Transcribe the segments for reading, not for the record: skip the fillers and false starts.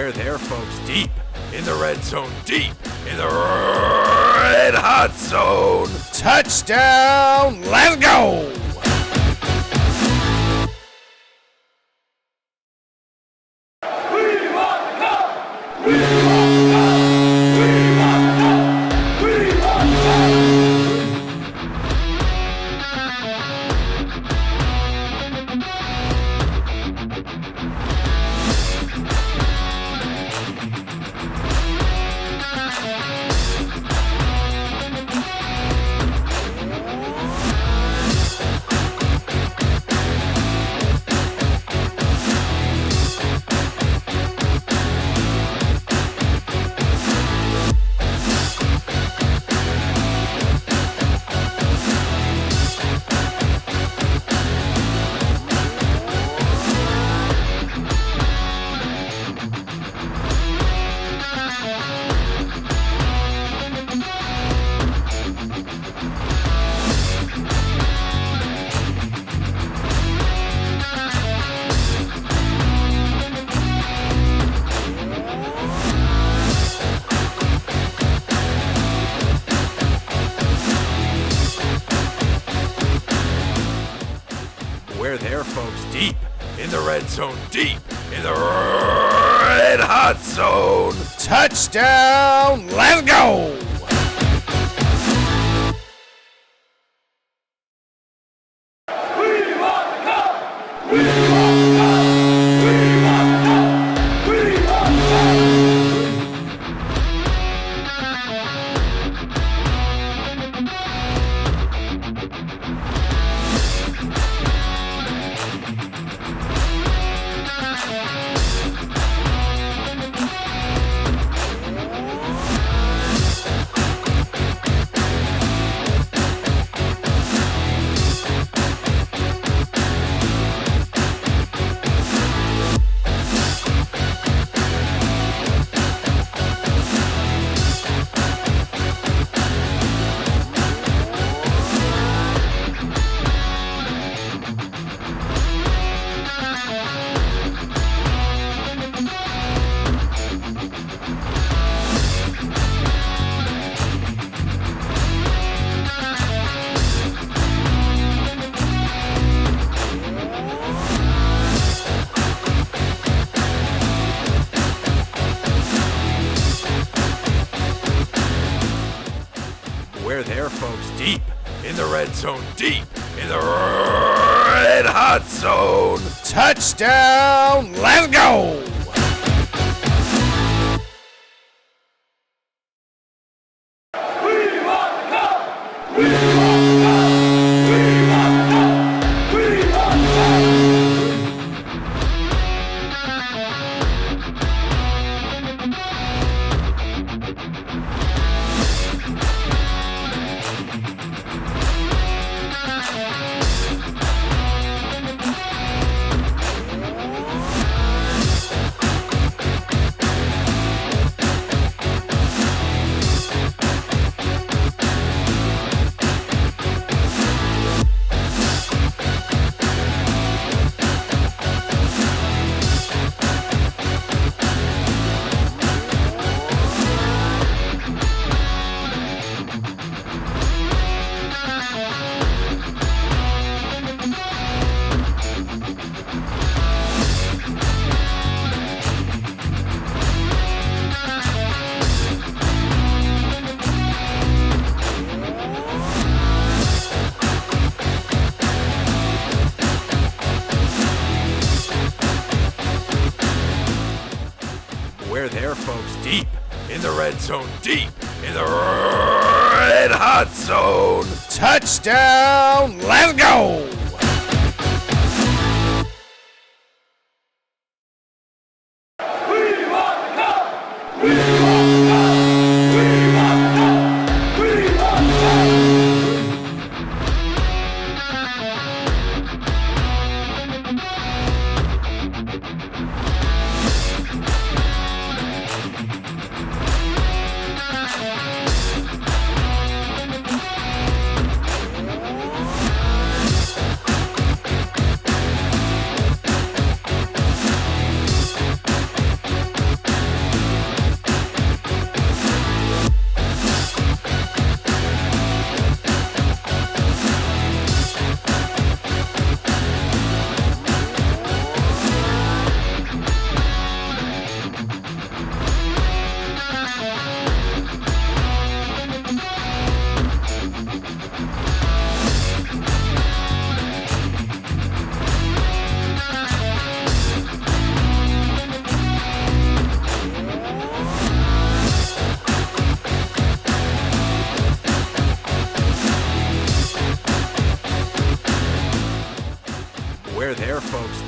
We're there, folks, deep in the red zone, deep in the red hot zone. Touchdown, let's go! We're there, folks, deep in the red zone, deep in the red hot zone. Touchdown, let's go! We're there, folks, deep in the red zone, deep in the red hot zone. Touchdown, let's go! We're there, folks, deep in the red zone, deep in the red hot zone. Touchdown, let's go!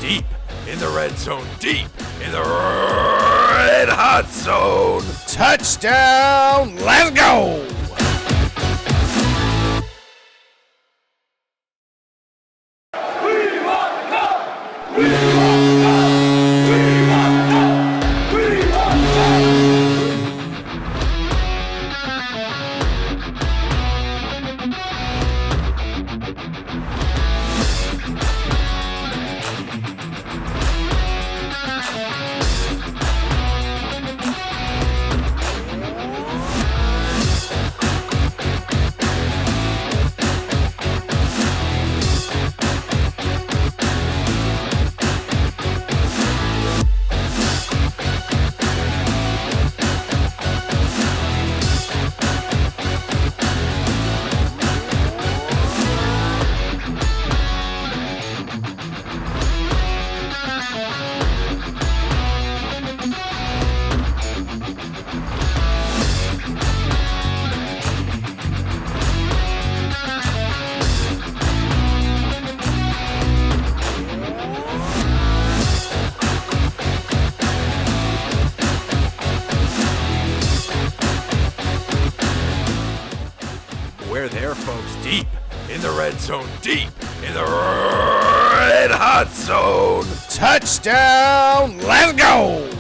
deep in the red zone, deep in the red hot zone. Touchdown, let's go! We're there, folks, deep in the red zone, deep in the red hot zone. Touchdown, let's go!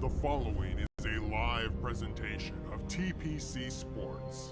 The following is a live presentation of TPC Sports.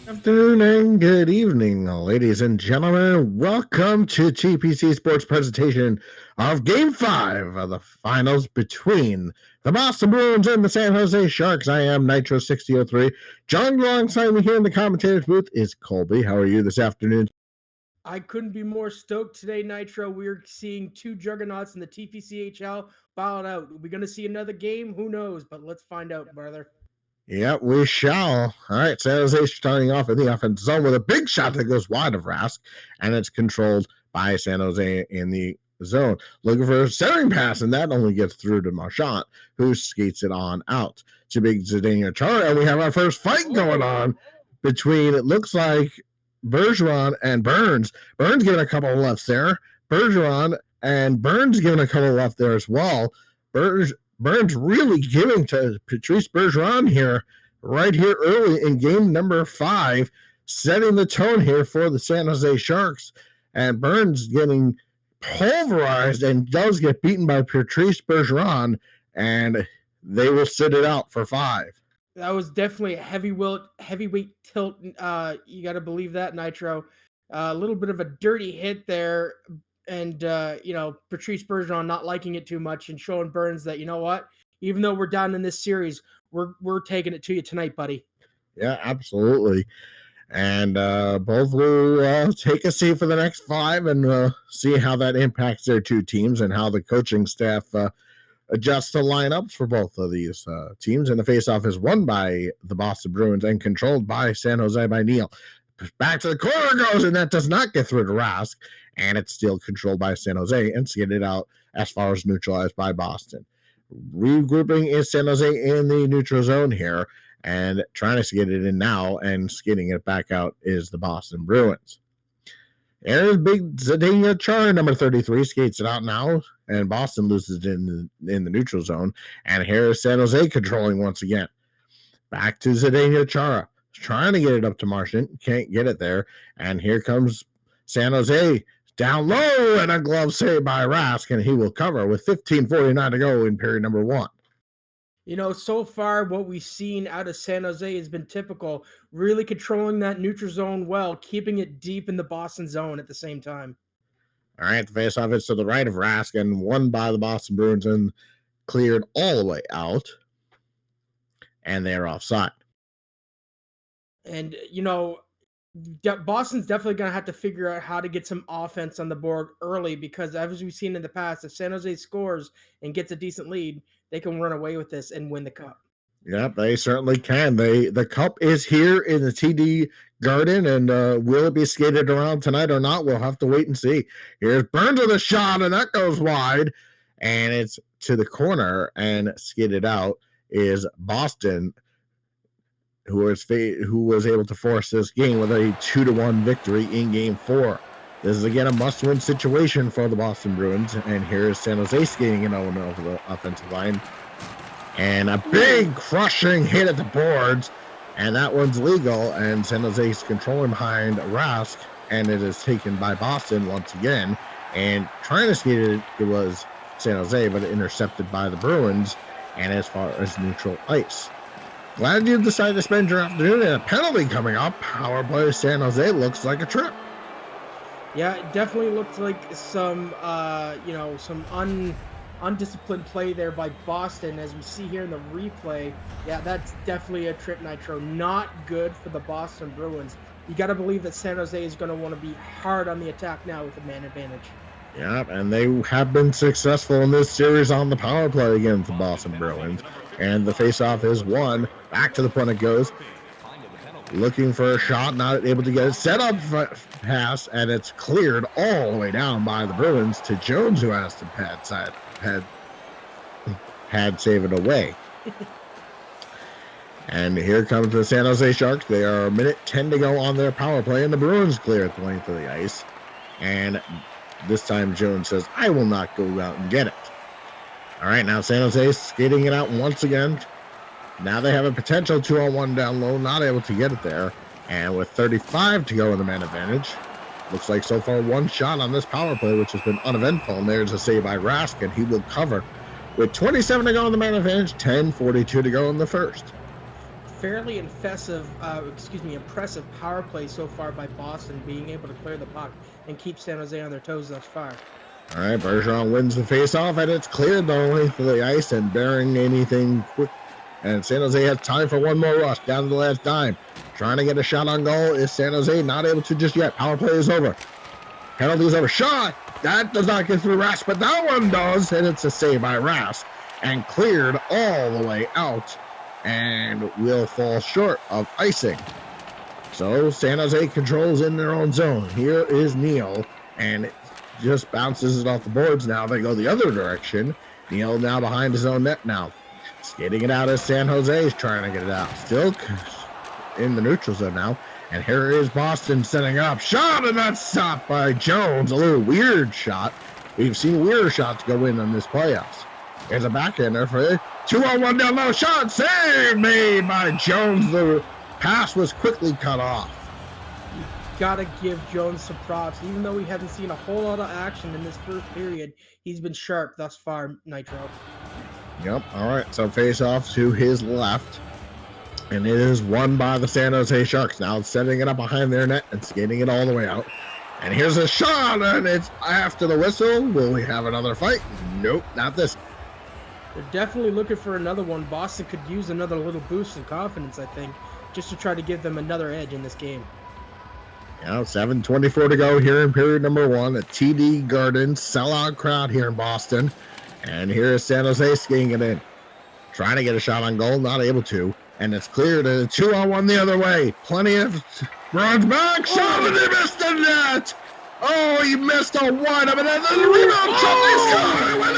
Afternoon and good evening, ladies and gentlemen. Welcome to TPC Sports presentation of Game 5 of the finals between the Boston Bruins and the San Jose Sharks. I am Nitro6003. Joined alongside me here in the commentator's booth is Colby. How are you this afternoon? I couldn't be more stoked today, Nitro. We're seeing two juggernauts in the TPCHL bowed out. Are we going to see another game? Who knows? But let's find out, brother. Yep, we shall. All right, San Jose starting off in the offensive zone with a big shot that goes wide of Rask, and it's controlled by San Jose in the zone. Looking for a centering pass, and that only gets through to Marchand, who skates it on out to big Zdeno Chara, and we have our first fight going on between, it looks like, Bergeron and Burns. Burns giving a couple of lefts there. Bergeron and Burns giving a couple of left there as well. Burns really giving to Patrice Bergeron here, right here early in game number 5, setting the tone here for the San Jose Sharks. And Burns getting pulverized and does get beaten by Patrice Bergeron, and they will sit it out for 5. That was definitely a heavyweight tilt. You got to believe that, Nitro. A little bit of a dirty hit there. And, Patrice Bergeron not liking it too much and showing Burns that, you know what, even though we're down in this series, we're taking it to you tonight, buddy. Yeah, absolutely. And both will take a seat for the next 5 and see how that impacts their two teams and how the coaching staff adjusts the lineups for both of these teams. And the faceoff is won by the Boston Bruins and controlled by San Jose by Neal. Back to the corner goes, and that does not get through to Rask, and it's still controlled by San Jose and skated out as far as neutralized by Boston. Regrouping is San Jose in the neutral zone here, and trying to skate it in now and skating it back out is the Boston Bruins. There's big Zdeno Chara, number 33, skates it out now, and Boston loses it in the neutral zone. And here is San Jose controlling once again. Back to Zdeno Chara, trying to get it up to Marchant, can't get it there. And here comes San Jose down low, and a glove save by Rask, and he will cover with 15:49 to go in period number 1. You know, so far what we've seen out of San Jose has been typical, really controlling that neutral zone well, keeping it deep in the Boston zone at the same time. All right, the faceoff is to the right of Rask and won by the Boston Bruins and cleared all the way out. And they're offside. And, you know, Boston's definitely going to have to figure out how to get some offense on the board early because, as we've seen in the past, if San Jose scores and gets a decent lead, they can run away with this and win the cup. Yep, they certainly can. The cup is here in the TD Garden, and will it be skated around tonight or not? We'll have to wait and see. Here's Burns with a shot, and that goes wide, and it's to the corner, and skated out is Boston, who was able to force this game with a 2-1 victory in Game 4. This is again a must-win situation for the Boston Bruins, and here's San Jose skating it over the offensive line. And a big crushing hit at the boards, and that one's legal, and San Jose is controlling behind Rask, and it is taken by Boston once again, and trying to skate it was San Jose, but intercepted by the Bruins, and as far as neutral ice. Glad you decided to spend your afternoon in a penalty coming up. Power play San Jose looks like a trip. Yeah, it definitely looked like some, some undisciplined play there by Boston, as we see here in the replay. Yeah, that's definitely a trip, Nitro. Not good for the Boston Bruins. You got to believe that San Jose is going to want to be hard on the attack now with the man advantage. Yeah, and they have been successful in this series on the power play against the Boston Bruins. And the faceoff is won. Back to the point it goes. Looking for a shot, not able to get it. Set up pass, and it's cleared all the way down by the Bruins to Jones, who has to pad save it away. And here comes the San Jose Sharks. They are a minute 10 to go on their power play, and the Bruins clear at the length of the ice. And this time Jones says, I will not go out and get it. All right, now San Jose skating it out once again. Now they have a potential 2-on-1 down low, not able to get it there. And with 35 to go in the man advantage, looks like so far one shot on this power play, which has been uneventful. And there's a save by Rask, and he will cover. With 27 to go in the man advantage, 10:42 to go in the first. Fairly impressive power play so far by Boston, being able to clear the puck and keep San Jose on their toes thus far. All right, Bergeron wins the faceoff, and it's cleared the length of the ice and bearing anything quick. And San Jose has time for one more rush down to the last dime. Trying to get a shot on goal is San Jose, not able to just yet. Power play is over. Penalty is over. Shot! That does not get through Rask, but that one does, and it's a save by Rask. And cleared all the way out, and will fall short of icing. So San Jose controls in their own zone. Here is Neal, and it just bounces it off the boards now. They go the other direction. Neal now behind his own net now. Skating it out as San Jose is trying to get it out. Still in the neutral zone now. And here is Boston setting up. Shot, and that's stopped by Jones. A little weird shot. We've seen weirder shots go in on this playoffs. There's a backhander for it. 2-on-1 down low. Shot, save made by Jones. The pass was quickly cut off. You gotta give Jones some props. Even though we haven't seen a whole lot of action in this first period, he's been sharp thus far, Nitro. Yep. All right. So face off to his left. And it is won by the San Jose Sharks. Now setting it up behind their net and skating it all the way out. And here's a shot, and it's after the whistle. Will we have another fight? Nope, not this. They're definitely looking for another one. Boston could use another little boost in confidence, I think, just to try to give them another edge in this game. Yeah, 7:24 to go here in period number 1 at TD Garden. Sellout crowd here in Boston. And here is San Jose skating it in. Trying to get a shot on goal, not able to. And it's cleared, and a 2-on-1 the other way. Plenty of runs back. Shot, and he missed the net. Oh, he missed a wide open net. The rebound shot, they scored. It went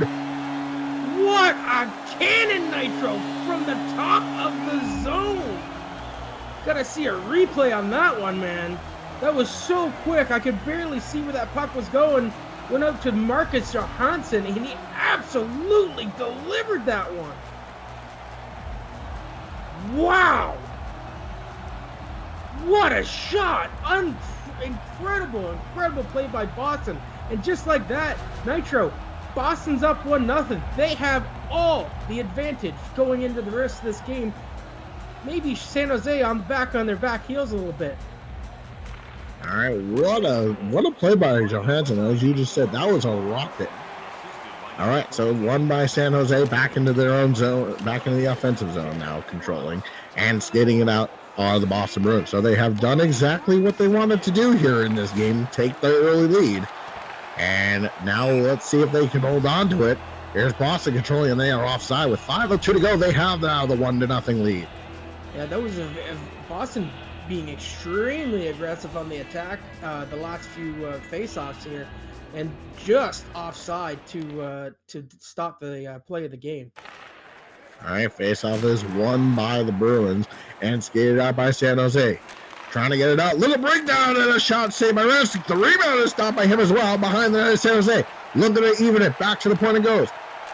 in. What a cannon, Nitro, from the top of the zone. Gotta see a replay on that one, man. That was so quick. I could barely see where that puck was going. Went out to Marcus Johansson, and he absolutely delivered that one. Wow. What a shot. Incredible play by Boston. And just like that, Nitro, Boston's up 1-0. They have all the advantage going into the rest of this game. Maybe San Jose on their back heels a little bit. All right, what a play by Johansson. As you just said, that was a rocket. All right, so won by San Jose, back into their own zone, back into the offensive zone now, controlling and skating it out are the Boston Bruins. So they have done exactly what they wanted to do here in this game, take their early lead. And now let's see if they can hold on to it. Here's Boston controlling, and they are offside with 5:02 to go. They have now the 1-0 lead. Yeah, that was Boston being extremely aggressive on the attack the last few face-offs here, and just offside to stop the play of the game. All right, face-off is won by the Bruins and skated out by San Jose. Trying to get it out. Little breakdown and a shot saved by Resick. The rebound is stopped by him as well behind the net of San Jose. Looking to even it. Back to the point it goes.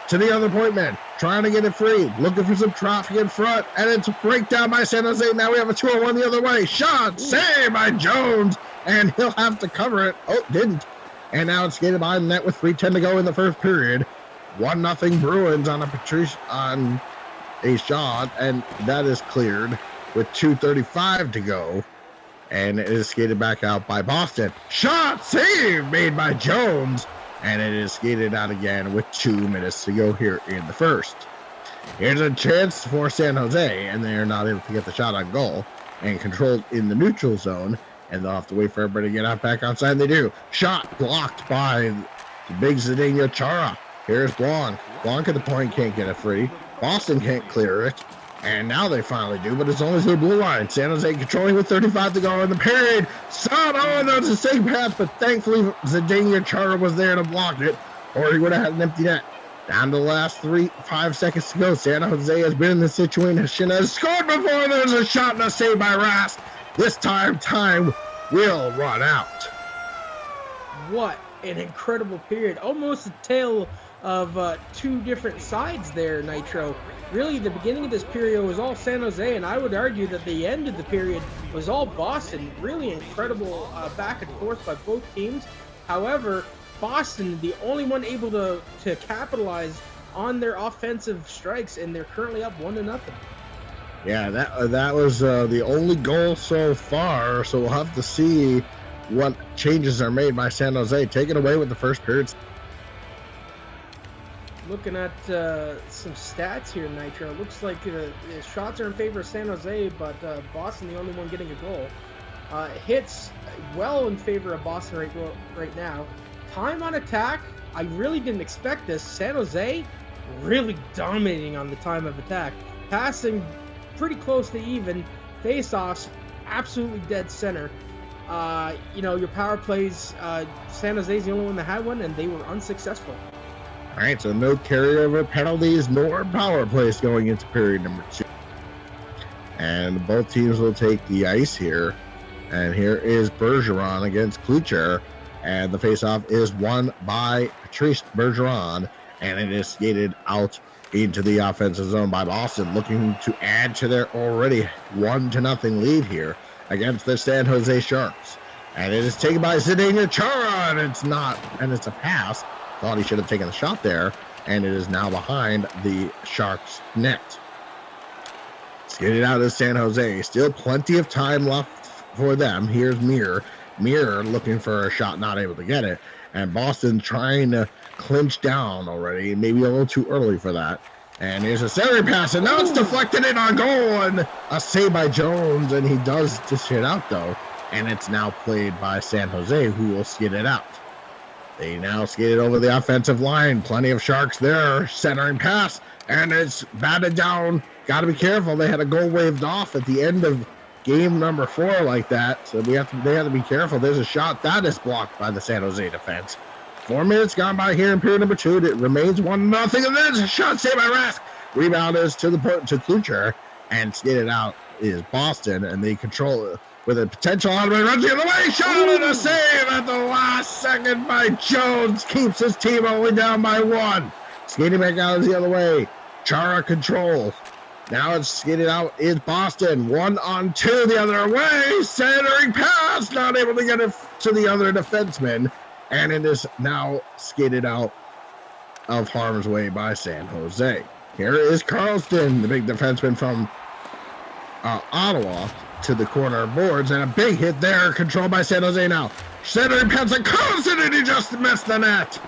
To the other point man. Trying to get it free. Looking for some traffic in front. And it's a breakdown by San Jose. Now we have a 2-on-1 the other way. Shot saved by Jones. And he'll have to cover it. Oh, didn't. And now it's skated by the net with 3:10 to go in the first period. 1-0 Bruins on a shot. And that is cleared with 2:35 to go. And it is skated back out by Boston. Shot save made by Jones. And it is skated out again with 2 minutes to go here in the first. Here's a chance for San Jose, and they are not able to get the shot on goal and controlled in the neutral zone. And they'll have to wait for everybody to get out back outside. And they do. Shot blocked by the big Zdeno Chara. Here's Blanc. Blanc at the point can't get it free. Boston can't clear it. And now they finally do, but it's only to the blue line. San Jose controlling with 35 to go in the period. That was a safe pass, but thankfully Zdeno Chara was there to block it, or he would have had an empty net. Down to the last 5 seconds to go. San Jose has been in this situation, has scored before. There's a shot and a save by Rask. This time will run out. What an incredible period. Almost a tale of two different sides there, Nitro. Really, the beginning of this period was all San Jose, and I would argue that the end of the period was all Boston. Really incredible back and forth by both teams. However, Boston, the only one able to capitalize on their offensive strikes, and they're currently up 1-0. Yeah, that was the only goal so far, so we'll have to see what changes are made by San Jose. Taken away with the first period. Looking at some stats here, Nitro. Looks like the shots are in favor of San Jose, but Boston the only one getting a goal. Hits well in favor of Boston right now. Time on attack, I really didn't expect this. San Jose really dominating on the time of attack. Passing pretty close to even. Face-offs, absolutely dead center. Your power plays, San Jose's the only one that had one, and they were unsuccessful. All right, so no carryover penalties nor power plays going into period number 2. And both teams will take the ice here. And here is Bergeron against Klucher. And the faceoff is won by Patrice Bergeron. And it is skated out into the offensive zone by Boston, looking to add to their already 1-0 lead here against the San Jose Sharks. And it is taken by Zdeno Chara, and it's a pass. Thought he should have taken the shot there, and it is now behind the Sharks' net. Skated out of San Jose. Still plenty of time left for them. Here's Muir. Muir looking for a shot, not able to get it. And Boston trying to clinch down already. Maybe a little too early for that. And here's a centering pass, and now it's deflected in on goal, and a save by Jones, and he does dish it out, though. And it's now played by San Jose, who will skid it out. They now skated over the offensive line. Plenty of Sharks there. Centering pass, and it's batted down. Got to be careful. They had a goal waved off at the end of game number 4 like that, so they have to be careful. There's a shot that is blocked by the San Jose defense. 4 minutes gone by here in period number 2. It remains 1-0, and there's a shot saved by Rask. Rebound is to Klucher, and skated out is Boston, and they control with a potential automatic run the other way. Shot and a save at the last second by Jones. Keeps his team only down by 1. Skating back out the other way. Chara control. Now it's skated out is Boston. 1-on-2 the other way. Centering pass. Not able to get it to the other defenseman. And it is now skated out of harm's way by San Jose. Here is Carlston, the big defenseman from Ottawa, to the corner boards, and a big hit there, controlled by San Jose now. Centering pass to Carlston, and he just missed the net.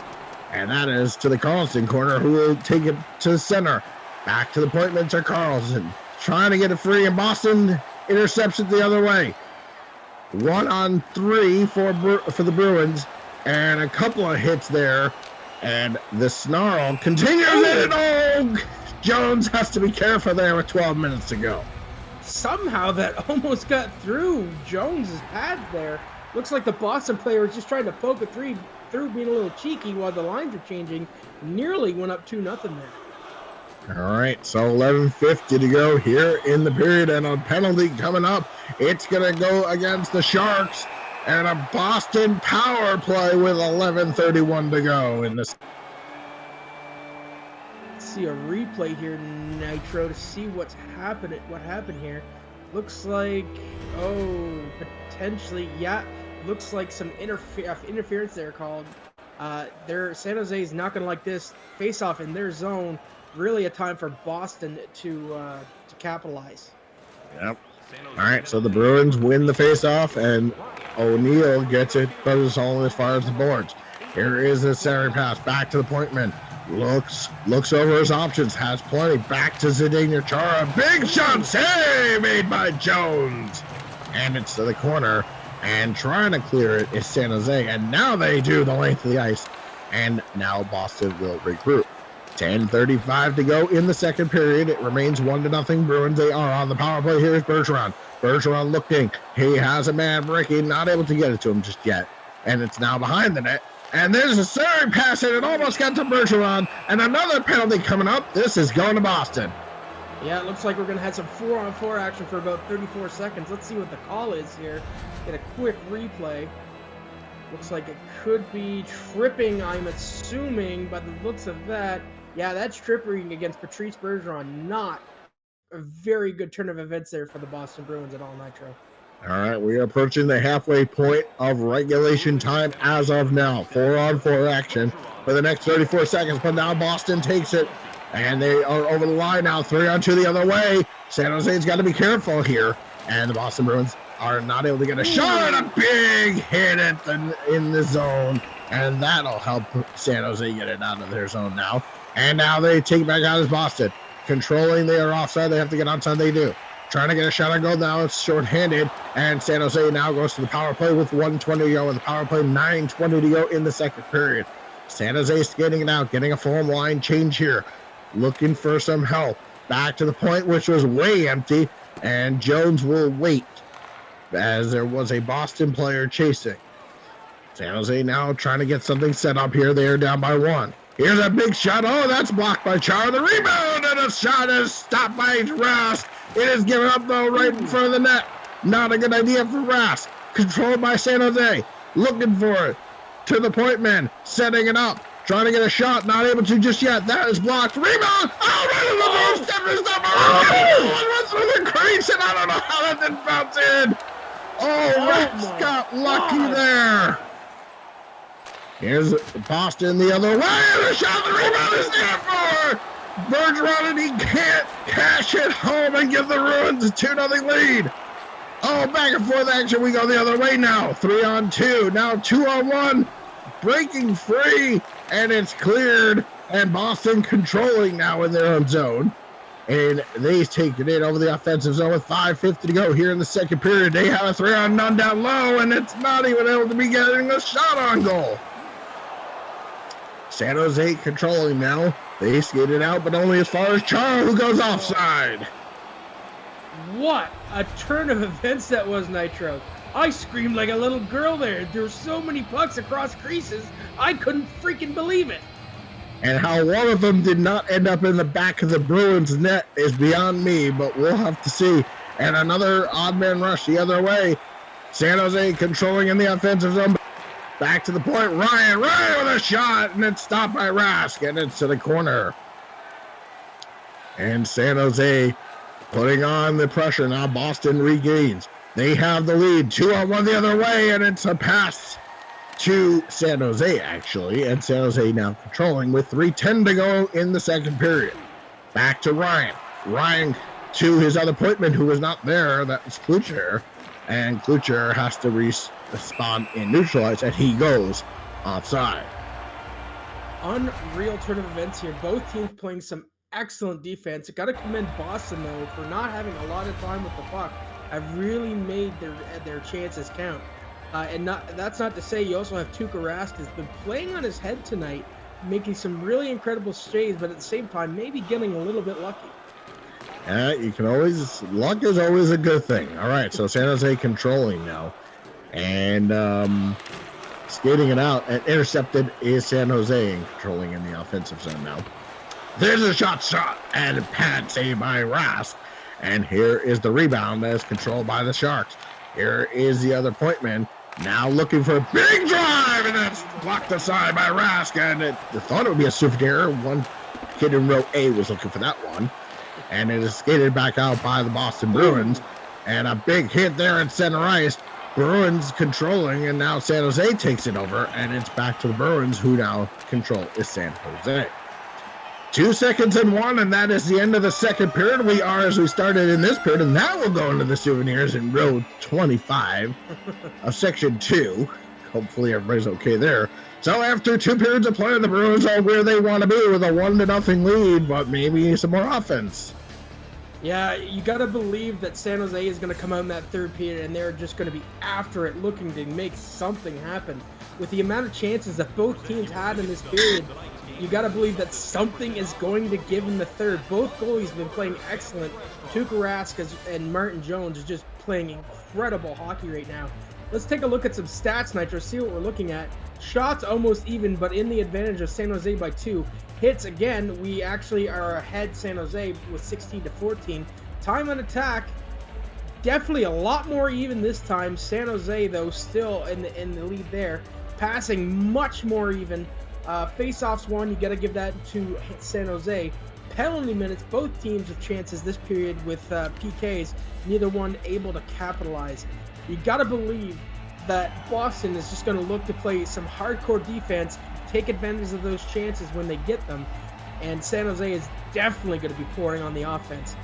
And that is to the Carlston corner, who will take it to the center. Back to the point man to Carlston. Trying to get it free, and Boston intercepts it the other way. 1-on-3 for the Bruins, and a couple of hits there. And the snarl continues, and Jones has to be careful there with 12 minutes to go. Somehow that almost got through Jones's pads there. Looks like the Boston player was just trying to poke a through, being a little cheeky while the lines were changing. Nearly went up 2-0 there. All right, so 11:50 to go here in the period, and a penalty coming up. It's going to go against the Sharks, and a Boston power play with 11:31 to go in this. See a replay here, Nitro, to see what happened here. Looks like potentially looks like some interference there called. San Jose is not gonna like this face off in their zone. Really a time for Boston to capitalize. Yep. All right, so the Bruins win the face off, and O'Neill gets it, but it's all as far as the boards. Here is the center pass back to the point man. Looks over his options, has plenty. Back to Zdeno Chara. Big shot save made by Jones. And it's to the corner. And trying to clear it is San Jose. And now they do the length of the ice. And now Boston will regroup. 10:35 to go in the second period. It remains 1-0 Bruins. They are on the power play. Here's Bergeron. Bergeron looking. He has a man breaking. Not able to get it to him just yet. And it's now behind the net. And there's a third pass, and it almost got to Bergeron. And another penalty coming up. This is going to Boston. Yeah, it looks like we're going to have some 4-on-4 action for about 34 seconds. Let's see what the call is here. Get a quick replay. Looks like it could be tripping, I'm assuming, by the looks of that. Yeah, that's tripping against Patrice Bergeron. Not a very good turn of events there for the Boston Bruins at all, Nitro. All right, we are approaching the halfway point of regulation time as of now. 4-on-4 action for the next 34 seconds, but now Boston takes it, and they are over the line now. 3-on-2 the other way. San Jose's got to be careful here, and the Boston Bruins are not able to get a shot. A big hit in the zone, and that'll help San Jose get it out of their zone now. And now they take back out as Boston. Controlling, they are offside. They have to get onside. They do. Trying to get a shot on goal. Now it's shorthanded. And San Jose now goes to the power play with 1:20 to go. With the power play, 9:20 to go in the second period. San Jose skating it out, getting a form line change here. Looking for some help. Back to the point, which was way empty. And Jones will wait, as there was a Boston player chasing. San Jose now trying to get something set up here. They are down by 1. Here's a big shot. Oh, that's blocked by Chara. The rebound, and a shot is stopped by Rask. It is given up, though, right in front of the net. Not a good idea for Rask. Controlled by San Jose. Looking for it. To the point man. Setting it up. Trying to get a shot. Not able to just yet. That is blocked. Rebound. Oh, right in the doorstep. Is number 1. Runs through the crease, and I don't know how that didn't bounce in. Oh, Rask got lucky there. Here's Boston the other way, and the shot, the rebound is there for Bergeron, and he can't cash it home and give the Bruins a 2-0 lead. Oh, back and forth action, we go the other way now. 3-on-2, now 2-on-1, breaking free, and it's cleared, and Boston controlling now in their own zone. And they take it in over the offensive zone with 5:50 to go here in the second period. They have a 3-on-none down low, and it's not even able to be getting a shot on goal. San Jose controlling now. They skated out, but only as far as Chara, who goes offside. What a turn of events that was, Nitro. I screamed like a little girl there. There were so many pucks across creases, I couldn't freaking believe it. And how one of them did not end up in the back of the Bruins net is beyond me, but we'll have to see. and another odd man rush the other way. San Jose controlling in the offensive zone. Back to the point. Ryan with a shot, and it's stopped by Rask, and it's to the corner. And San Jose putting on the pressure. Now Boston regains. They have the lead. 2-on-1 the other way, and it's a pass to San Jose, actually. And San Jose now controlling with 3:10 to go in the second period. Back to Ryan. Ryan to his other pointman who was not there. That was Klucher. And Klucher has to respond in neutralize, and he goes offside. Unreal turn of events here. Both teams playing some excellent defense. Got to commend Boston, though, for not having a lot of time with the puck. Have really made their chances count. That's not to say you also have Tuukka Rask has been playing on his head tonight, making some really incredible saves, but at the same time, maybe getting a little bit lucky. You can always, luck is always a good thing. All right, so San Jose controlling now. And skating it out and intercepted is San Jose and controlling in the offensive zone now. There's a shot, and a pad saved by Rask. And here is the rebound that is controlled by the Sharks. Here is the other point man. Now looking for a big drive, and that's blocked aside by Rask. And I thought it would be a souvenir. One kid in row A was looking for that one. And it is skated back out by the Boston Bruins. And a big hit there in center ice. Bruins controlling, and now San Jose takes it over. And it's back to the Bruins, who now control is San Jose. 2 seconds and 1, and that is the end of the second period. We are as we started in this period, and now we'll go into the souvenirs in row 25 of section 2. Hopefully everybody's okay there. So after 2 periods of play, the Bruins are where they want to be with a 1-0 lead, but maybe some more offense. Yeah, you got to believe that San Jose is going to come out in that third period, and they're just going to be after it, looking to make something happen. With the amount of chances that both teams had in this period, you got to believe that something is going to give in the third. Both goalies have been playing excellent. Tuukka Rask and Martin Jones are just playing incredible hockey right now. Let's take a look at some stats, Nitro, see what we're looking at. Shots almost even, but in the advantage of San Jose by 2. Hits, again, we actually are ahead San Jose with 16-14. Time on attack, definitely a lot more even this time. San Jose, though, still in the lead there. Passing much more even. Face-offs won, you got to give that to San Jose. Penalty minutes, both teams with chances this period with PKs, neither one able to capitalize. You got to believe that Boston is just going to look to play some hardcore defense, take advantage of those chances when they get them, and San Jose is definitely going to be pouring on the offense.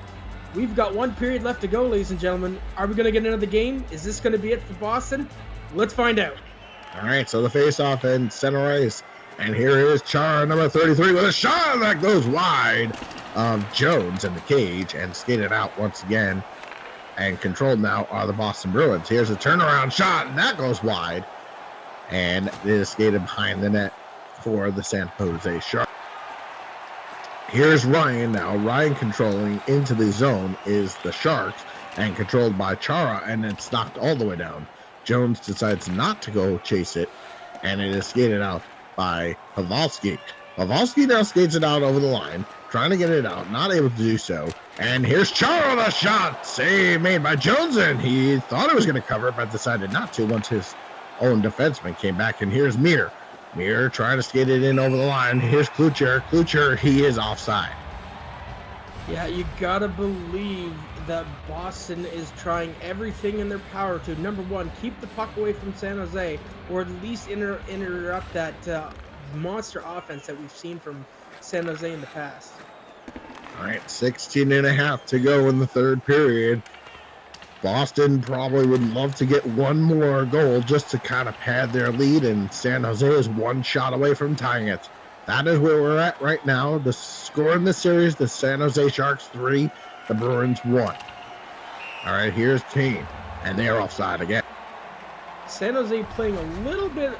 We've got 1 period left to go, ladies and gentlemen. Are we going to get another game? Is this going to be it for Boston? Let's find out. All right, so the face-off in center ice. And here is Chara, number 33, with a shot that goes wide of Jones in the cage and skated out once again. And controlled now are the Boston Bruins. Here's a turnaround shot, and that goes wide. And it is skated behind the net for the San Jose Sharks. Here's Ryan now. Ryan controlling into the zone is the Sharks and controlled by Chara, and it's knocked all the way down. Jones decides not to go chase it, and it is skated out by Pavelski. Pavelski now skates it out over the line, trying to get it out, not able to do so. And here's Chara, the shot, save made by Jones, and he thought he was going to cover it, but decided not to once his own defenseman came back. And here's Mir. Mir trying to skate it in over the line. Here's Klucher. Klucher, he is offside. Yeah, you gotta believe that Boston is trying everything in their power to, number one, keep the puck away from San Jose, or at least interrupt that monster offense that we've seen from San Jose in the past. All right, 16.5 to go in the third period. Boston probably would love to get one more goal just to kind of pad their lead, and San Jose is 1 shot away from tying it. That is where we're at right now. The score in the series, the San Jose Sharks 3, the Bruins 1. All right, here's Kane, and they're offside again. San Jose playing a little bit,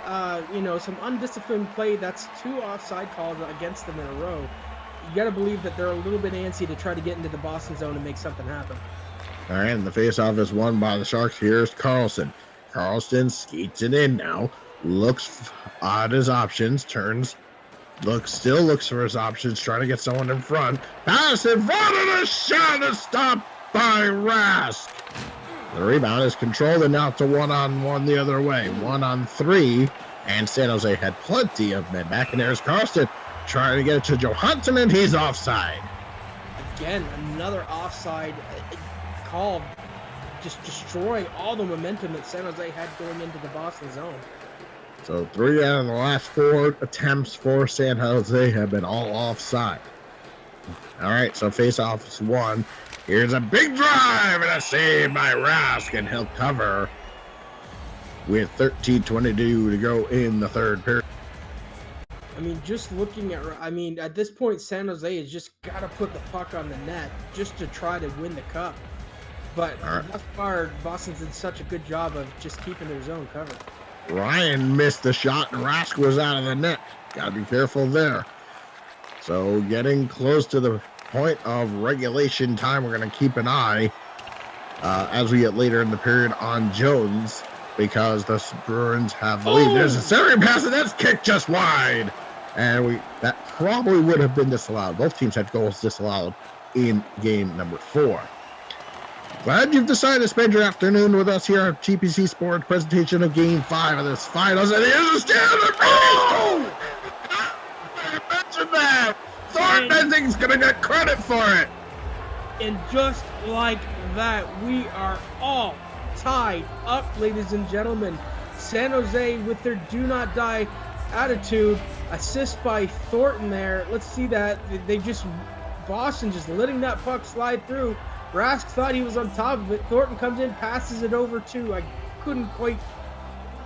some undisciplined play. That's 2 offside calls against them in a row. You got to believe that they're a little bit antsy to try to get into the Boston zone and make something happen. All right, and the faceoff is won by the Sharks. Here's Carlson. Carlson skates it in now. Looks at his options, turns, still looks for his options, trying to get someone in front. Pass in front of the shot is stopped by Rask. The rebound is controlled, and now it's a one-on-one the other way. 1-on-3, and San Jose had plenty of men back. And there's Carlson trying to get it to Johansson, and he's offside. Again, another offside call, just destroying all the momentum that San Jose had going into the Boston zone. So 3 out of the last 4 attempts for San Jose have been all offside. All right, so face-off is 1. Here's a big drive and a save by Rask, and he'll cover with 13:22 to go in the third period. I mean, just looking at, at this point, San Jose has just got to put the puck on the net just to try to win the cup. But thus far, Boston's did such a good job of just keeping their zone covered. Ryan missed the shot, and Rask was out of the net. Got to be careful there. So getting close to the point of regulation time, we're going to keep an eye as we get later in the period on Jones, because the Bruins have the lead. There's a centering pass, and that's kicked just wide. And that probably would have been disallowed. Both teams had goals disallowed in game number 4. Glad you've decided to spend your afternoon with us here at TPC Sports presentation of Game 5 of this finals. And here's a steal of the I mentioned that. Thornton, I think, is going to get credit for it. And just like that, we are all tied up, ladies and gentlemen. San Jose with their do not die attitude. Assist by Thornton there. Let's see that. Boston just letting that puck slide through. Rask thought he was on top of it. Thornton comes in, passes it over to, I couldn't quite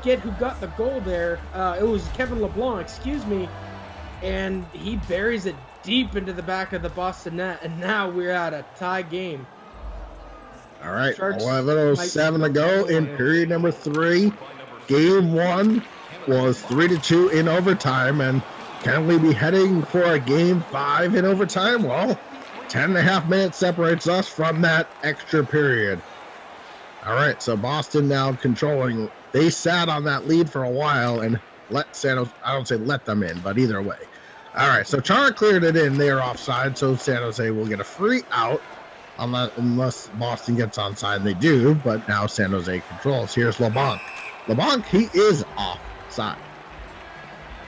get who got the goal there. It was Kevin LeBlanc, excuse me. And he buries it deep into the back of the Boston net. And now we're at a tie game. All right, 11:07 to go in period number 3. Game 1 was 3-2 in overtime. And can we be heading for a game 5 in overtime? Well, 10.5 minutes separates us from that extra period. All right, so Boston now controlling. They sat on that lead for a while and let San Jose, I don't say let them in, but either way. All right, so Chara cleared it in. They are offside, so San Jose will get a free out unless Boston gets onside, and they do, but now San Jose controls. Here's LeBlanc. LeBlanc, he is offside.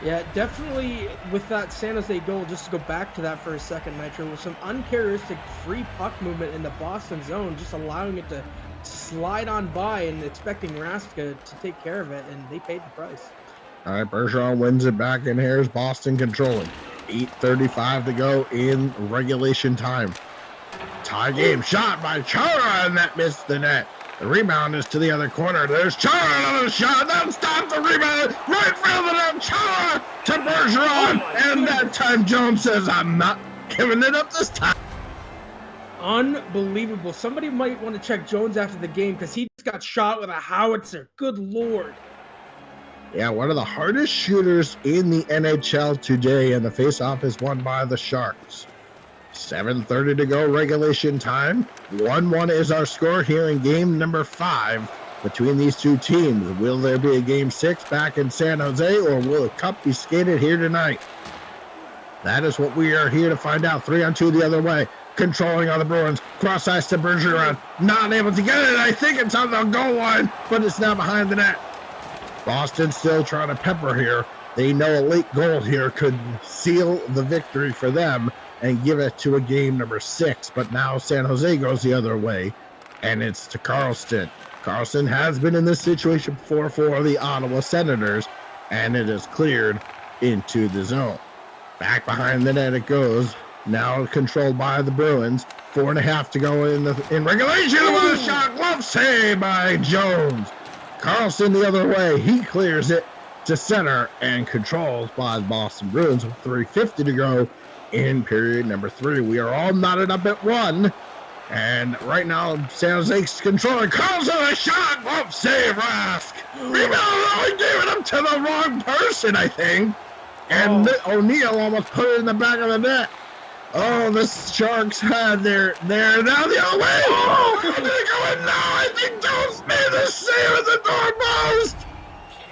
Yeah, definitely with that San Jose goal, just to go back to that for a second, Nitro, with some uncharacteristic free puck movement in the Boston zone, just allowing it to slide on by and expecting Rask to take care of it, and they paid the price. All right, Bergeron wins it back, and here's Boston controlling. 8:35 to go in regulation time. Tie game shot by Chara, and that missed the net. The rebound is to the other corner. There's Chara, another shot. That stops the rebound. Right field it up. Chara to Bergeron. And that time Jones says, I'm not giving it up this time. Unbelievable. Somebody might want to check Jones after the game because he just got shot with a howitzer. Good Lord. Yeah, one of the hardest shooters in the NHL today, and the faceoff is won by the Sharks. 7:30 to go regulation time. 1-1 is our score here in game number 5 between these two teams. Will there be a game 6 back in San Jose, or will the cup be skated here tonight? That is what we are here to find out. 3-on-2 the other way. Controlling on the Bruins. Cross ice to Bergeron. Not able to get it. I think it's on the goal line, but it's now behind the net. Boston still trying to pepper here. They know a late goal here could seal the victory for them and give it to a game number 6. But now San Jose goes the other way, and it's to Karlsson. Karlsson has been in this situation before for the Ottawa Senators, and it is cleared into the zone. Back behind the net it goes. Now controlled by the Bruins. 4.5 to go in regulation. With a shot, glove save by Jones. Karlsson the other way. He clears it to center and controls by the Boston Bruins with 3:50 to go in period number 3. We are all knotted up at 1. And right now, San Jose's controlling. Karlsson a shot. Glove save, Rask. Rebound. He gave it up to the wrong person, I think. And O'Neill almost put it in the back of the net. Oh, the Sharks had now the other way. Oh, did it go in? No, I think Jones made the save at the doorpost.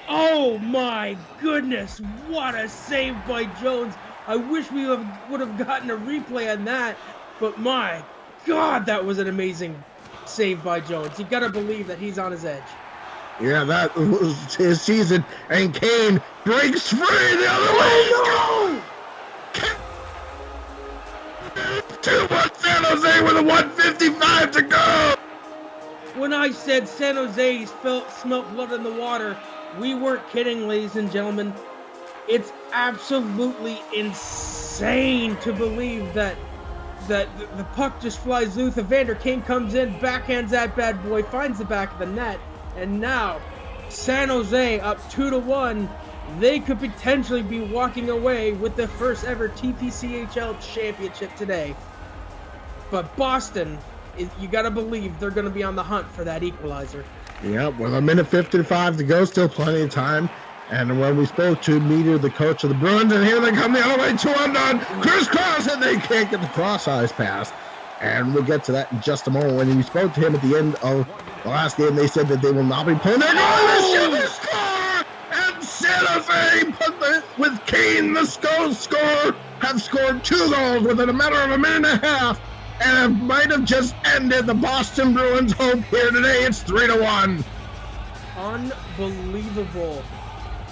Oh my goodness, what a save by Jones. I wish we would have gotten a replay on that, but my God, that was an amazing save by Jones. You gotta believe that he's on his edge. Yeah, that was his season. And Kane breaks free the other way. Oh, 2-1 San Jose with a 1:55 to go. when I said San Jose's smelt blood in the water, we weren't kidding, ladies and gentlemen. It's absolutely insane to believe that the puck just flies loose. Evander Kane comes in, backhands that bad boy, finds the back of the net, and now San Jose up 2-1. They could potentially be walking away with the first ever TPCHL championship today. But Boston, you gotta believe they're gonna be on the hunt for that equalizer. Yep, with 1:55 to go, still plenty of time. And when we spoke to Meter, the coach of the Bruins, and here they come the other way, 2-on, crisscross, and they can't get the cross-eyes pass. And we'll get to that in just a moment. When we spoke to him at the end of the last game, they said that they will not be pulling their goal. They score! And San Jose, with Kane, the score, have scored 2 goals within a matter of a minute and a half. And it might have just ended the Boston Bruins' hope here today. It's 3-1. Unbelievable.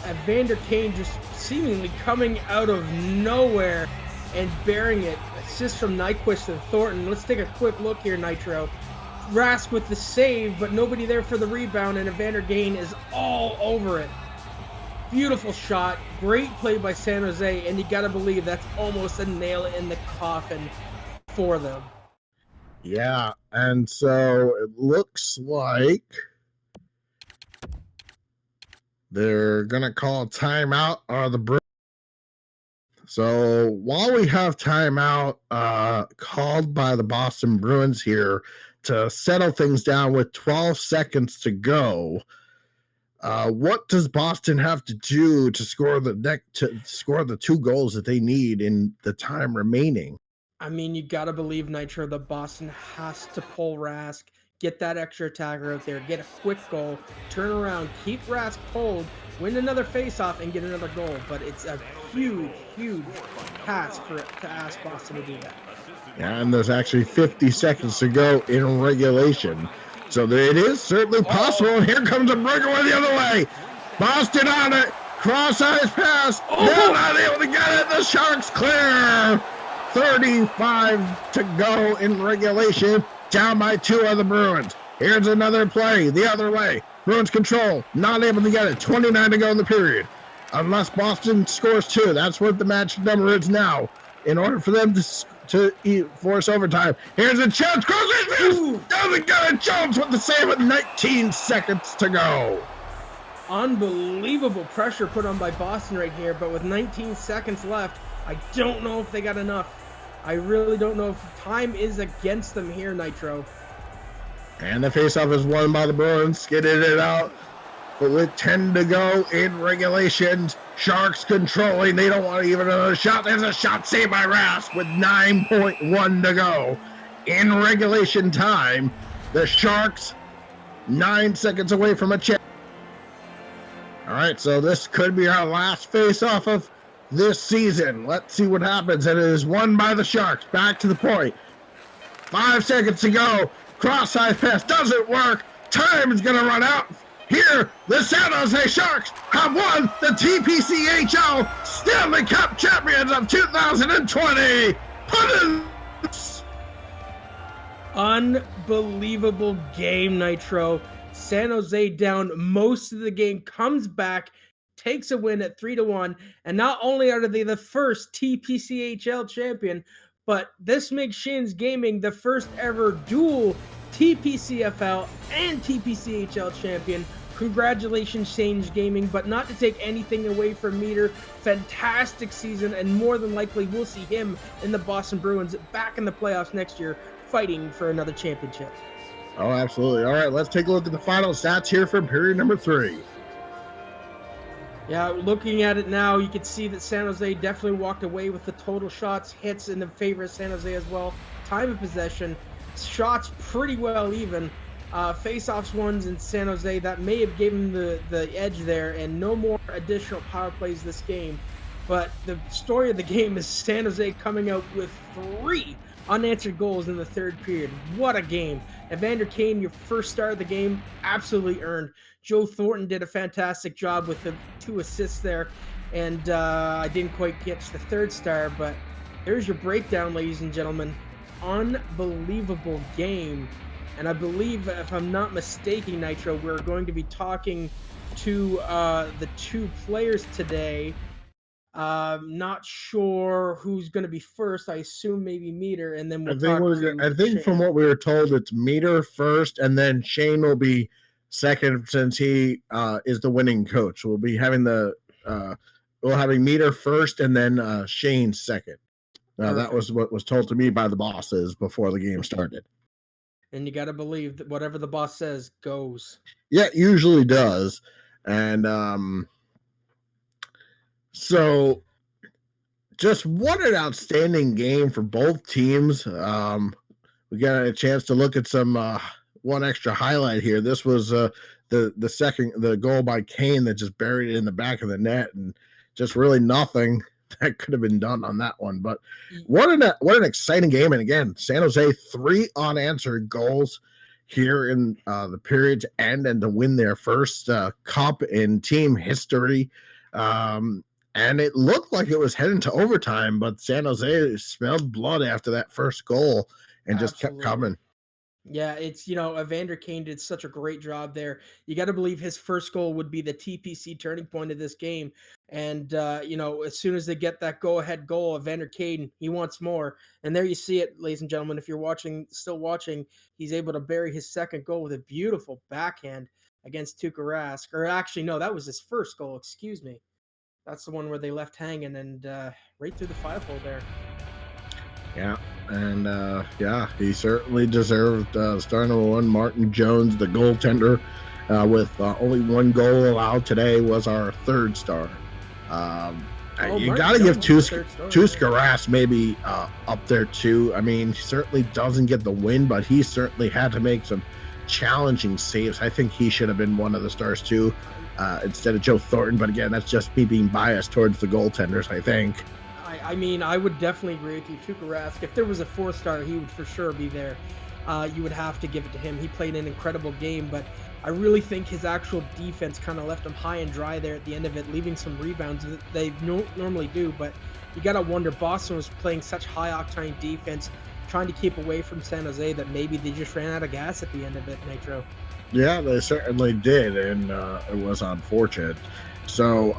Evander Kane just seemingly coming out of nowhere and bearing it. Assist from Nyquist and Thornton. Let's take a quick look here, Nitro. Rask with the save, but nobody there for the rebound, and Evander Kane is all over it. Beautiful shot. Great play by San Jose, and you gotta believe that's almost a nail in the coffin for them. Yeah, and so it looks like they're going to call a timeout on the Bruins. So while we have timeout called by the Boston Bruins here to settle things down with 12 seconds to go, what does Boston have to do to score the 2 goals that they need in the time remaining? I mean, you gotta believe, Nitro, that Boston has to pull Rask, get that extra attacker out there, get a quick goal, turn around, keep Rask pulled, win another faceoff, and get another goal. But it's a huge, huge task to ask Boston to do that. Yeah, and there's actually 50 seconds to go in regulation. So it is certainly possible. And here comes a breakaway the other way. Boston on it. Cross-eyes pass. They're not able to get it. The Sharks clear. 35 to go in regulation. Down by 2 of the Bruins. Here's another play the other way. Bruins control. Not able to get it. 29 to go in the period. Unless Boston scores 2. That's what the match number is now. In order for them to force overtime. Here's a chance. Crosby doesn't get it. Jones with the save with 19 seconds to go. Unbelievable pressure put on by Boston right here, but with 19 seconds left, I don't know if they got enough. I really don't know if time is against them here, Nitro. And the faceoff is won by the Bruins. Skidded it out. But with 10 to go in regulations, Sharks controlling. They don't want even another shot. There's a shot saved by Rask with 9.1 to go. In regulation time, the Sharks 9 seconds away from a chance. All right, so this could be our last faceoff of this season. Let's see what happens. And it is won by the Sharks. Back to the point. 5 seconds to go. Cross-eyes pass doesn't work. Time is going to run out. Here, the San Jose Sharks have won the TPCHL Stanley Cup Champions of 2020. Unbelievable game, Nitro. San Jose down most of the game, comes back, takes a win at 3-1, and not only are they the first TPCHL champion, but this makes Shane's Gaming the first ever dual TPCFL and TPCHL champion. Congratulations, Shane's Gaming, but not to take anything away from Meter. Fantastic season, and more than likely we'll see him in the Boston Bruins back in the playoffs next year, fighting for another championship. Oh, absolutely. All right, let's take a look at the final stats here from period number 3. Yeah, looking at it now, you can see that San Jose definitely walked away with the total shots, hits in the favor of San Jose as well. Time of possession, shots pretty well even. Face-offs ones in San Jose, that may have given the edge there, and no more additional power plays this game. But the story of the game is San Jose coming out with 3 Unanswered goals in the third period. What a game. Evander Kane, your first star of the game, absolutely earned. Joe Thornton did a fantastic job with the 2 assists there. And I didn't quite catch the third star, but there's your breakdown, ladies and gentlemen. Unbelievable game. And I believe, if I'm not mistaken, Nitro, we're going to be talking to the 2 players today. Not sure who's going to be first. I assume maybe Meter, and then we'll talk to I think from Shane. what we were told, it's Meter first, and then Shane will be second since he is the winning coach. We'll be having we'll having Meter first, and then Shane second. That was what was told to me by the bosses before the game started. And you got to believe that whatever the boss says goes. Yeah, it usually does. And so just what an outstanding game for both teams. We got a chance to look at some one extra highlight here. This was the goal by Kane that just buried it in the back of the net, and just really nothing that could have been done on that one. But what an exciting game. And again, San Jose 3 unanswered goals here in the period's end, and to win their first cup in team history. And it looked like it was heading to overtime, but San Jose smelled blood after that first goal and just kept coming. Yeah, it's, Evander Kane did such a great job there. You got to believe his first goal would be the TPC turning point of this game. And, as soon as they get that go-ahead goal, Evander Kane, he wants more. And there you see it, ladies and gentlemen. If you're still watching, he's able to bury his second goal with a beautiful backhand against Tuukka Rask. Or actually, no, that was his first goal. Excuse me. That's the one where they left hanging and right through the 5-hole there. Yeah, and he certainly deserved star number 1, Martin Jones, the goaltender, with only 1 goal allowed today, was our third star. You got to give Tuukka Rask maybe up there too. I mean, he certainly doesn't get the win, but he certainly had to make some challenging saves. I think he should have been one of the stars too, instead of Joe Thornton. But again, that's just me being biased towards the goaltenders, I think. I mean, I would definitely agree with you. Tuukka Rask, if there was a 4-star, he would for sure be there. You would have to give it to him. He played an incredible game, but I really think his actual defense kind of left him high and dry there at the end of it, leaving some rebounds that they normally do. But you got to wonder, Boston was playing such high-octane defense, trying to keep away from San Jose, that maybe they just ran out of gas at the end of it, Nitro. Yeah, they certainly did, and it was unfortunate. So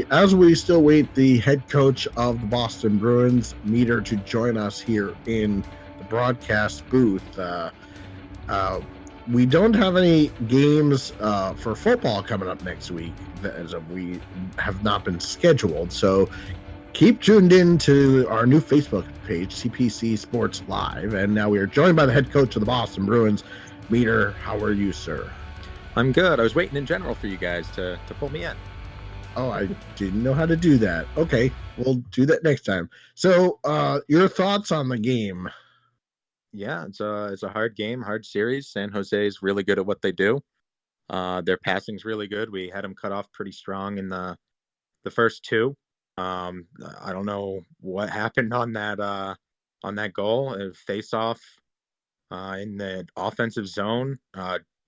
as we still wait the head coach of the Boston Bruins, Meter, to join us here in the broadcast booth. We don't have any games for football coming up next week, as we have not been scheduled. So keep tuned in to our new Facebook page, TPC Sports Live. And now we are joined by the head coach of the Boston Bruins, Meter. How are you, sir? I'm good. I was waiting in general for you guys to pull me in. Oh, I didn't know how to do that. Okay, we'll do that next time. So, your thoughts on the game? Yeah, it's a hard game, hard series. San Jose is really good at what they do. Their passing's really good. We had them cut off pretty strong in the first 2. I don't know what happened on that goal. Face off in the offensive zone.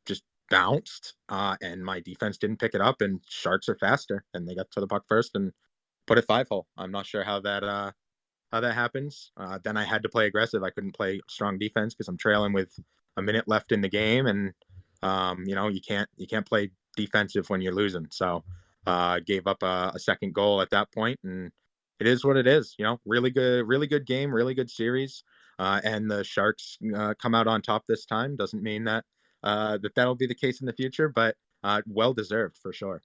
Just bounced, and my defense didn't pick it up, and Sharks are faster, and they got to the puck first and put it 5-hole. I'm not sure how that happens. Then I had to play aggressive. I couldn't play strong defense because I'm trailing with a minute left in the game, and you can't play defensive when you're losing. So gave up a second goal at that point, and it is what it is. Really good game, really good series, and the Sharks come out on top this time. Doesn't mean that that'll be the case in the future, but well deserved for sure.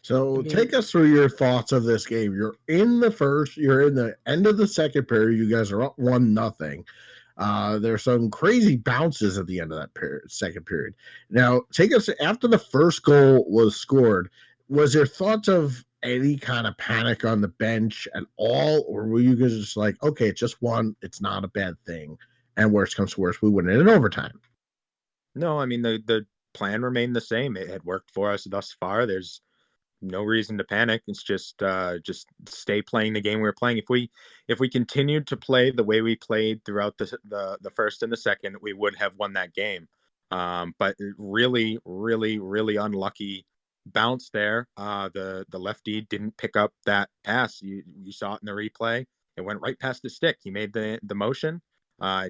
So take us through your thoughts of this game. You're in the end of the second period. You guys are up 1-0. There's some crazy bounces at the end of that second period. Now, take us after the first goal was scored. Was there thoughts of any kind of panic on the bench at all, or were you guys just like, okay, it's just 1, it's not a bad thing, and worst comes to worst, we win it in overtime? No, I mean the plan remained the same. It had worked for us thus far. There's no reason to panic. It's just stay playing the game we were playing. If we continued to play the way we played throughout the first and the second, we would have won that game. But really, really, really unlucky bounce there. The lefty didn't pick up that pass. You saw it in the replay. It went right past his stick. He made the motion.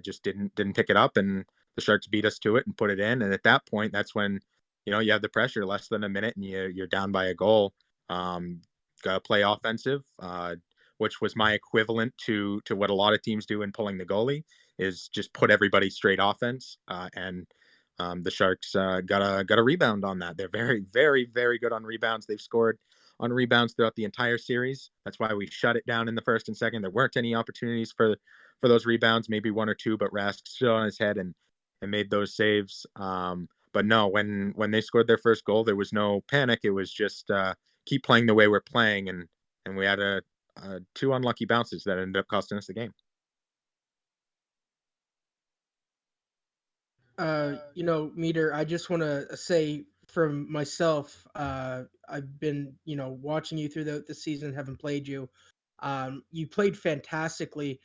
Just didn't pick it up, and the Sharks beat us to it and put it in. And at that point, that's when you have the pressure, less than a minute, and you're down by a goal. Got to play offensive, which was my equivalent to what a lot of teams do in pulling the goalie, is just put everybody straight offense. And the Sharks got a rebound on that. They're very, very, very good on rebounds. They've scored on rebounds throughout the entire series. That's why we shut it down in the first and second. There weren't any opportunities for those rebounds, maybe one or two, but Rask stood on his head and made those saves. But no, when they scored their first goal, there was no panic. It was just keep playing the way we're playing, and we had two unlucky bounces that ended up costing us the game. Meter, I just want to say from myself, I've been, watching you through the season, haven't played you. You played fantastically.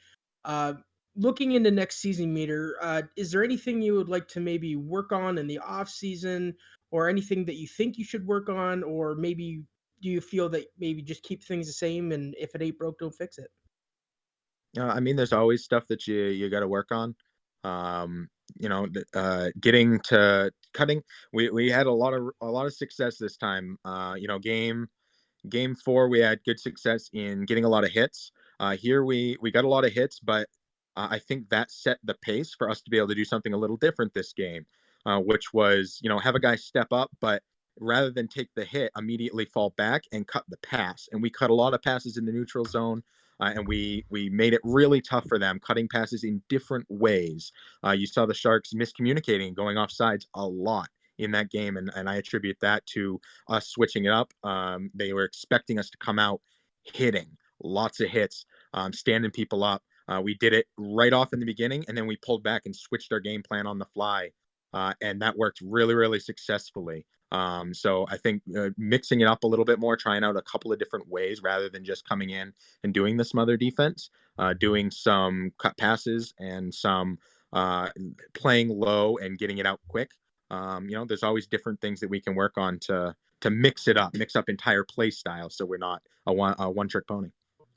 Uh, Looking into next season, Meter, is there anything you would like to maybe work on in the off season, or anything that you think you should work on, or maybe do you feel that maybe just keep things the same, and if it ain't broke, don't fix it? I mean, there's always stuff that you got to work on. Getting to cutting. We had a lot of success this time. Game 4, we had good success in getting a lot of hits. Here we got a lot of hits, but I think that set the pace for us to be able to do something a little different this game, which was have a guy step up, but rather than take the hit, immediately fall back and cut the pass. And we cut a lot of passes in the neutral zone. And we made it really tough for them, cutting passes in different ways. You saw the Sharks miscommunicating, going off sides a lot in that game, and I attribute that to us switching it up. They were expecting us to come out hitting lots of hits, standing people up. We did it right off in the beginning, and then we pulled back and switched our game plan on the fly, and that worked really, really successfully. So I think mixing it up a little bit more, trying out a couple of different ways rather than just coming in and doing the smother defense, doing some cut passes and some playing low and getting it out quick. There's always different things that we can work on to mix up entire play styles, so we're not a one trick pony.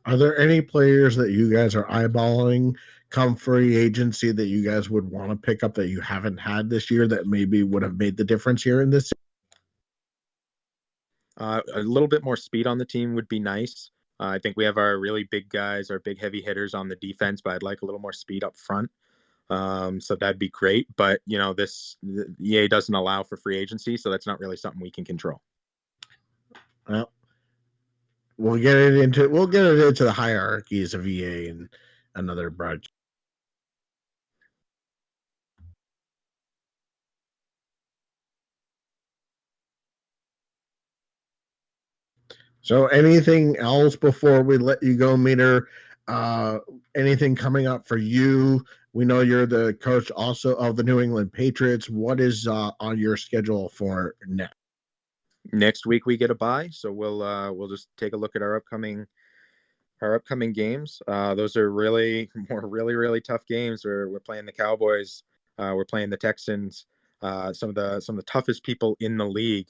Are there any players that you guys are eyeballing come free agency that you guys would want to pick up that you haven't had this year that maybe would have made the difference here in this? A little bit more speed on the team would be nice. I think we have our really big guys, our big heavy hitters on the defense, but I'd like a little more speed up front. So that'd be great. But the EA doesn't allow for free agency, so that's not really something we can control. Well, we'll get it into the hierarchies of EA and another broadcast. So anything else before we let you go, Meter? Anything coming up for you? We know you're the coach also of the New England Patriots. What is on your schedule for Next week we get a bye, so we'll just take a look at our upcoming games. Those are really really tough games. We're playing the Cowboys, we're playing the Texans, some of the toughest people in the league.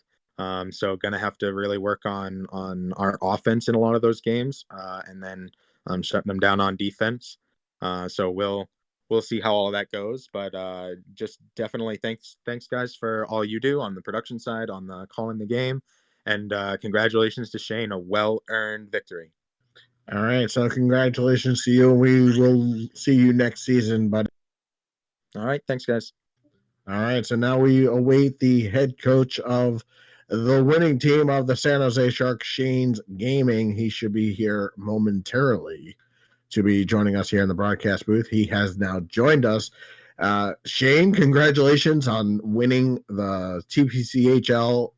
So gonna have to really work on our offense in a lot of those games, and then shutting them down on defense. So we'll see how all that goes, but just definitely thanks guys for all you do on the production side, on the calling the game, and congratulations to Shane, a well-earned victory. All right, so congratulations to you. We will see you next season, buddy. All right, thanks guys. All right, so now we await the head coach of the winning team of the San Jose Sharks, Shane's Gaming. He should be here momentarily to be joining us here in the broadcast booth. He has now joined us. Shane, congratulations on winning the TPCHL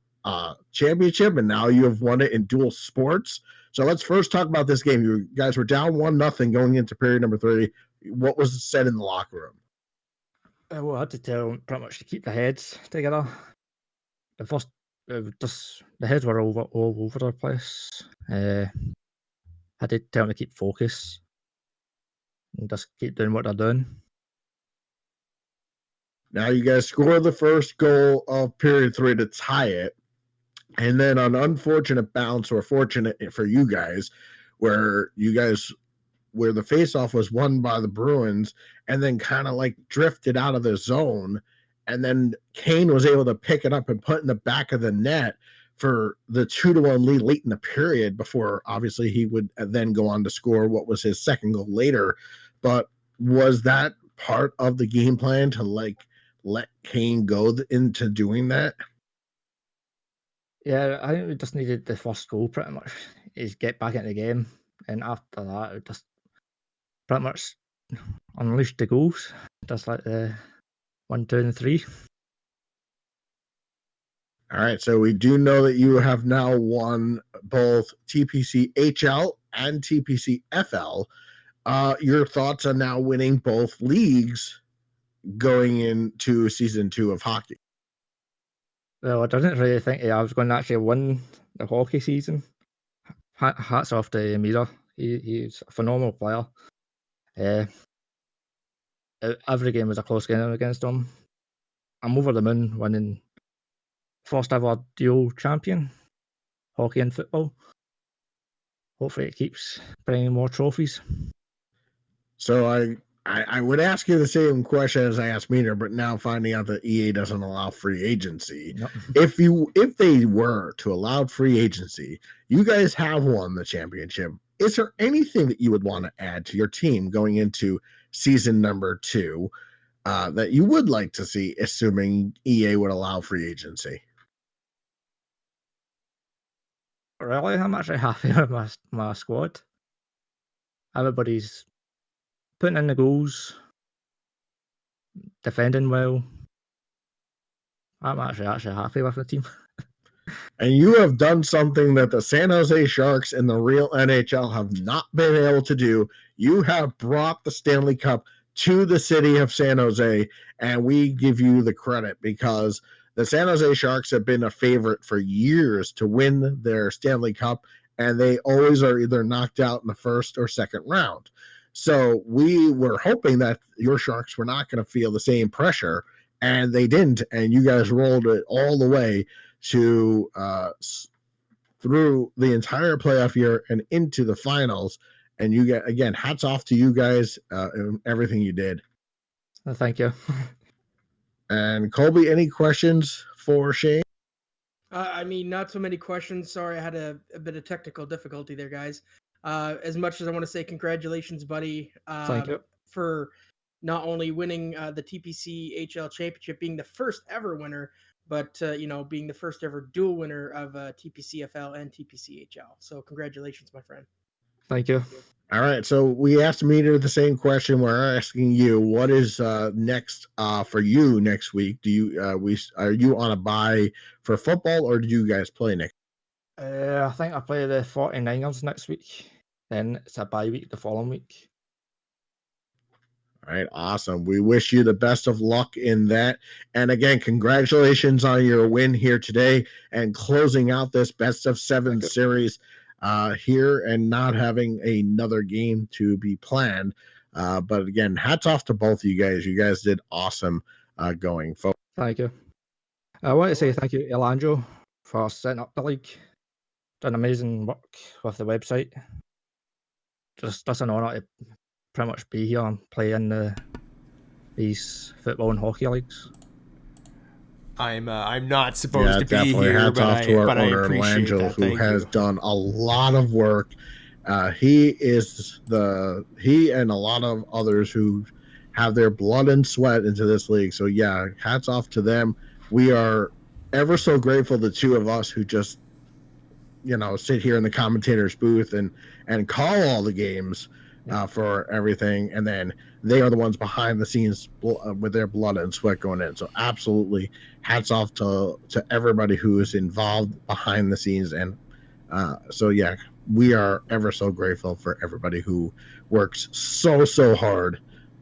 championship, and now you have won it in dual sports. So let's first talk about this game. You guys were down 1-0 going into period number 3. What was said in the locker room? Well, I had to tell them pretty much to keep their heads together. The first just the heads were all over the place. Had to tell them to keep focus and just keep doing what they're doing. Now you guys score the first goal of period 3 to tie it. And then an unfortunate bounce, or fortunate for you guys, where the faceoff was won by the Bruins and then kind of like drifted out of the zone. And then Kane was able to pick it up and put in the back of the net for the 2-1 lead late in the period, before obviously he would then go on to score what was his second goal later. But was that part of the game plan to like let Kane go into doing that? Yeah, I think we just needed the first goal pretty much. Is get back into the game, and after that, it just pretty much unleashed the goals, just like the 1, 2, and 3. All right, so we do know that you have now won both TPCHL and TPCFL. Your thoughts on now winning both leagues going into season 2 of hockey? Well, I didn't really think I was going to actually win the hockey season. Hats off to Mira. He's a phenomenal player. Every game was a close game against him. I'm over the moon winning first ever dual champion, hockey and football. Hopefully it keeps bringing more trophies. So I would ask you the same question as I asked Meter, but now finding out that EA doesn't allow free agency. Yep. If they were to allow free agency, you guys have won the championship. Is there anything that you would want to add to your team going into season number 2 that you would like to see, assuming EA would allow free agency? Really, I'm actually happy with my squad. Everybody's putting in the goals, defending well. I'm actually happy with the team. And you have done something that the San Jose Sharks in the real NHL have not been able to do. You have brought the Stanley Cup to the city of San Jose, and we give you the credit, because the San Jose Sharks have been a favorite for years to win their Stanley Cup, and they always are either knocked out in the first or second round. So we were hoping that your Sharks were not going to feel the same pressure, and they didn't, and you guys rolled it all the way to through the entire playoff year and into the finals. And you get, again, hats off to you guys and everything you did. Thank you. And Colby, any questions for Shane? I mean, not so many questions. Sorry, I had a bit of technical difficulty there, guys. As much as I want to say congratulations, buddy, Thank you. for not only winning the TPCHL championship, being the first ever winner, but being the first ever dual winner of TPCFL and TPCHL. So congratulations, my friend. Thank you. All right, so we asked Meter the same question. We're asking you, what is next for you next week? Do you are you on a bye for football, or do you guys play next? I think I play the 49ers next week. Then it's a bye week the following week. All right, awesome. We wish you the best of luck in that. And again, congratulations on your win here today and closing out this best of 7 series here and not having another game to be planned. But again, hats off to both of you guys. You guys did awesome going forward. Thank you. I want to say thank you to Elandro for setting up the league. Done amazing work with the website. Just an honour to pretty much be here and play in these football and hockey leagues. I'm not supposed to be here, hats but off to our I owner appreciate Langelo, that. who Thank has you. done a lot of work. He and a lot of others who have their blood and sweat into this league. So yeah, hats off to them. We are ever so grateful, the two of us who just sit here in the commentator's booth and call all the games for everything, and then they are the ones behind the scenes with their blood and sweat going in. So absolutely hats off to everybody who is involved behind the scenes. And so yeah, we are ever so grateful for everybody who works so hard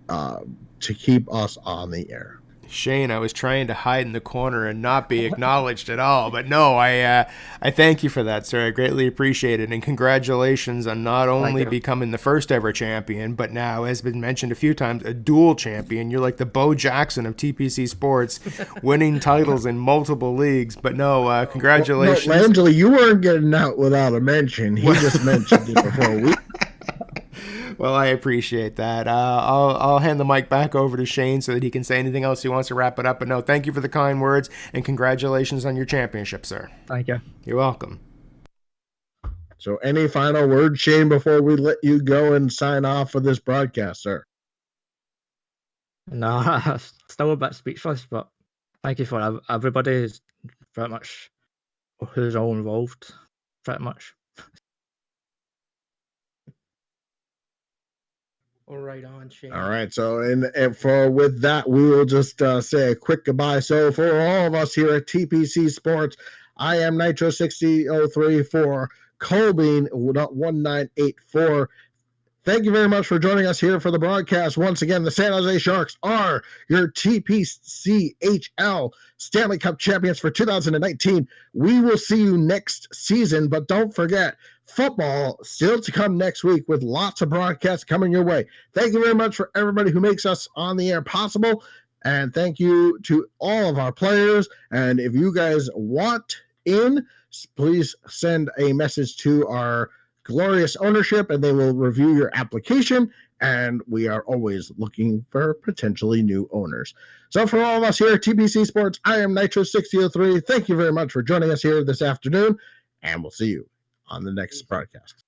to keep us on the air. Shane, I was trying to hide in the corner and not be acknowledged at all. But no, I thank you for that, sir. I greatly appreciate it. And congratulations on not only becoming the first ever champion, but now, as been mentioned a few times, a dual champion. You're like the Bo Jackson of TPC Sports, winning titles in multiple leagues. But no, congratulations. No, Angela, you weren't getting out without a mention. He just mentioned it before we. Well, I appreciate that. I'll hand the mic back over to Shane so that he can say anything else he wants to wrap it up. But no, thank you for the kind words and congratulations on your championship, sir. Thank you. You're welcome. So any final words, Shane, before we let you go and sign off for this broadcast, sir? No, still a bit speechless, but thank you for everybody. Pretty much who's all involved, pretty much. All right, on Shane. All right. So, and with that, we will just say a quick goodbye. So, for all of us here at TPC Sports, I am Nitro6003 for Colbean 1984. Thank you very much for joining us here for the broadcast. Once again, the San Jose Sharks are your TPCHL Stanley Cup champions for 2019. We will see you next season, but don't forget, football still to come next week with lots of broadcasts coming your way. Thank you very much for everybody who makes us on the air possible, and thank you to all of our players. And if you guys want in, please send a message to our glorious ownership and they will review your application, and we are always looking for potentially new owners. So for all of us here at TPC Sports, I am Nitro6003. Thank you very much for joining us here this afternoon, and we'll see you on the next broadcast.